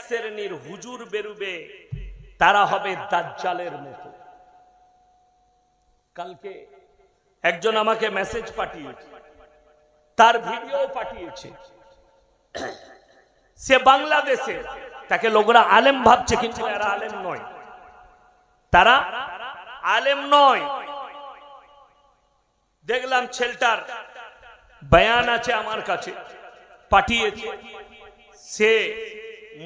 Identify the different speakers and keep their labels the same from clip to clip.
Speaker 1: শ্রেণীর হুজুর বেরুবে, তারা হবে দাজ্জালের মতো। কালকে একজন আমাকে মেসেজ পাঠিয়েছে, তার ভিডিও পাঠিয়েছে। সে বাংলাদেশে, তাকে লোকরা আলেম ভাবছে, কিন্তু এরা আলেম নয়, তারা আলেম নয়। দেখলাম ছেলেটার বয়ান আছে আমার কাছে, পাঠিয়েছে। সে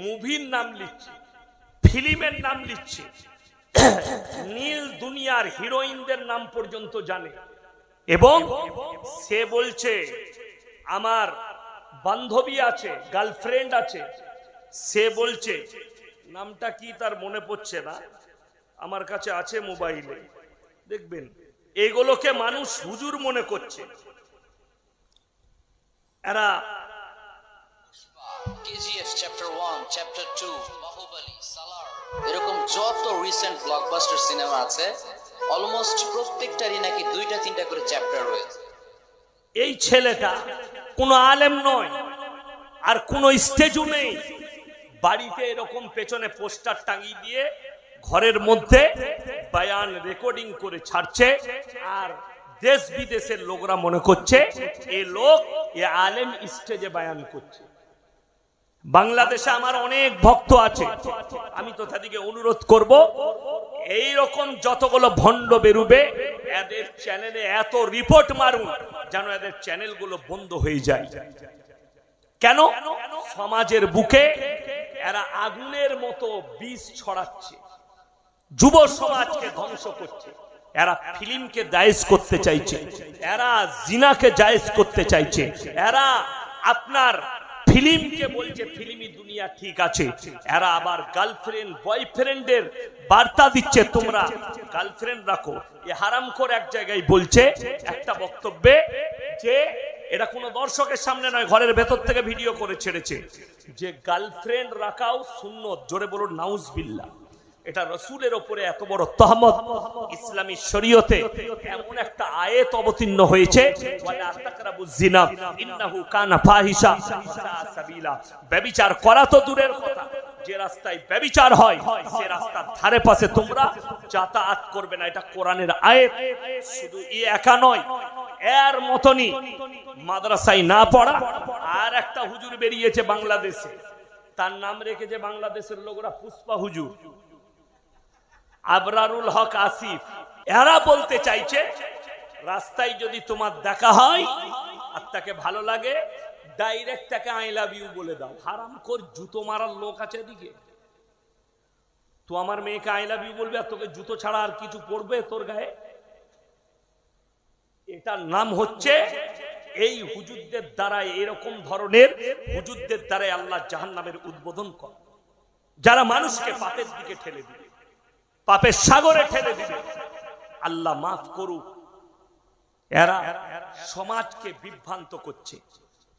Speaker 1: মুভির নাম লিখছে, ফিল্মের নাম লিখছে, নীল দুনিয়ার হিরোইনদের নাম পর্যন্ত জানে। এবং সে বলছে আমার বান্ধবী আছে, গার্লফ্রেন্ড আছে। সে বলছে, নামটা কি তার মনে পড়ছে না, আমার কাছে আছে মোবাইলে, দেখবেন। এগুলোকে মানুষ হুজুর মনে করছে। এরা
Speaker 2: কেজিএফ চ্যাপ্টার 1, চ্যাপ্টার 2, বাহুবলী, সালার, এরকম যত রিসেন্ট ব্লকবাস্টার সিনেমা আছে, অলমোস্ট প্রত্যেকটারই নাকি 2-3টা করে চ্যাপ্টার রয়েছে।
Speaker 1: এই ছেলেটা কোনো আলেম নয়, আর কোনো স্টেজও নেই। বাড়িতে এরকম পেছনে পোস্টার টাঙিয়ে দিয়ে ঘরের মধ্যে বয়ান রেকর্ডিং করে ছাড়ছে, আর দেশ বিদেশের লোকরা মনে করছে এ লোক এ আলেম স্টেজে বয়ান করছে। বাংলাদেশে আমার অনেক ভক্ত আছে, আমি তো তাদেরকে অনুরোধ করব, এই রকম যতগুলো ভণ্ড বেরুবে এদের চ্যানেলে এত রিপোর্ট মারুন যেন এদের চ্যানেলগুলো বন্ধ হয়ে যায়। কেন? সমাজের বুকে এরা আগুনের মতো বিষ ছড়াচ্ছে, যুব সমাজকে ধ্বংস করছে। এরা ফিল্মকে জায়েজ করতে চাইছে, এরা জিনাকে জায়েজ করতে চাইছে, এরা আপনার ফিল্মকে বলছে ফিল্মি দুনিয়া ঠিক আছে। এরা আবার গার্লফ্রেন্ড বয়ফ্রেন্ডের বার্তা দিচ্ছে, তোমরা গার্লফ্রেন্ড রাখো। এ হারামখোর এক জায়গায় বলছে একটা বক্তব্যে, যে এটা কোনো দর্শকের সামনে নয়, ঘরের ভেতর থেকে ভিডিও করে ছেড়েছে, যে গার্লফ্রেন্ড রাখাও সুন্নত। জোরে বলুন নাউজুবিল্লাহ। এটা রাসূলের উপরে এত বড় তহমত। ইসলামী শরীয়তে এমন একটা আয়াত অবতীর্ণ হয়েছে, ওয়ালা তাকরাবুজ জিনা ইন্নাহু কানা ফাহিশা সাবিলা। ব্যভিচার করা তো দূরের কথা, যে রাস্তায় ব্যভিচার হয় সে রাস্তার ধারে পাশে তোমরা যাতায়াত করবে না। এটা কোরআনের আয়াত। শুধু এই একা নয়, এর মতনই মাদ্রাসায় না পড়া আর একটা হুজুর বেরিয়েছে বাংলাদেশে, তার নাম রেখেছে বাংলাদেশের লোকরা পুষ্পা হুজুর, আবরারুল হক আসিফ। এরা বলতে চাইছে রাস্তায় যদি তোমার দেখা হয় আর তাকে ভালো লাগে, ডাইরেক্ট তাকে আই লাভ ইউ বলে দাও। হারামখোর জুতো মারার লোক আছে এদিকে। তো আমার মেয়েকে আই লাভ ইউ বলবে আর তোকে জুতো ছাড়া আর কিছু পড়বে তোর গায়ে? এটার নাম হচ্ছে, এই হুজুরদের দ্বারা, এরকম ধরনের হুজুরদের দ্বারাই আল্লাহ জাহান্নামের উদ্বোধন করে, যারা মানুষকে পাপের দিকে ঠেলে দিবে, পাপের সাগরে ঠেলে দিবে। আল্লাহ মাফ করুক। এরা সমাজকে বিভ্রান্ত করছে।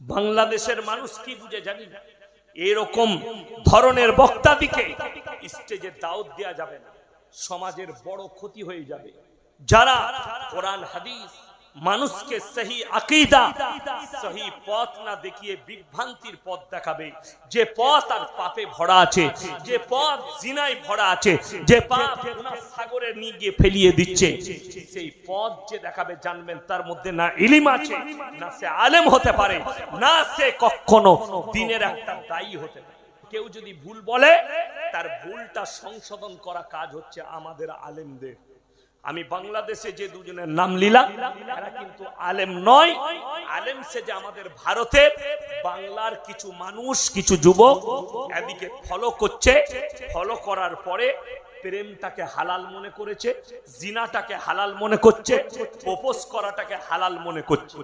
Speaker 1: বাংলাদেশের মানুষ কি বুঝে জানি না, এরকম ধরনের বক্তাদিকে স্টেজে দাওয়াত দেওয়া যাবে না, সমাজের বড় ক্ষতি হয়ে যাবে। যারা কোরআন হাদিস, মানুষকে সহি আকীদা, সহি পথ না দেখিয়ে বিভ্রান্তির পথ দেখাবে, যে পথ আর পাপে ভরা আছে, যে পথ জিনায় ভরা আছে, যে পাপ গুনাহ সাগরে নিয়ে গিয়ে ফেলিয়ে দিচ্ছে, সেই পথ যে দেখাবে জানবেন তার মধ্যে না ইলম আছে, না সে আলেম হতে পারে, না সে কখনো দিনের একটা দায়ী হতে পারে। কেউ যদি ভুল বলে, তার ভুলটা সংশোধন করা কাজ হচ্ছে আমাদের আলেমদের। আমি বাংলাদেশে যে দুজনের নাম নিলাম, এরা কিন্তু আলেম নয়। আলেম সে যে আমাদের ভারতের বাংলার কিছু মানুষ, কিছু যুবক এদিকে ফলো করছে। ফলো করার পরে প্রেমটাকে হালাল মনে করেছে, জিনাটাকে হালাল মনে করছে, প্রপোজ করাটাকে হালাল মনে করছে।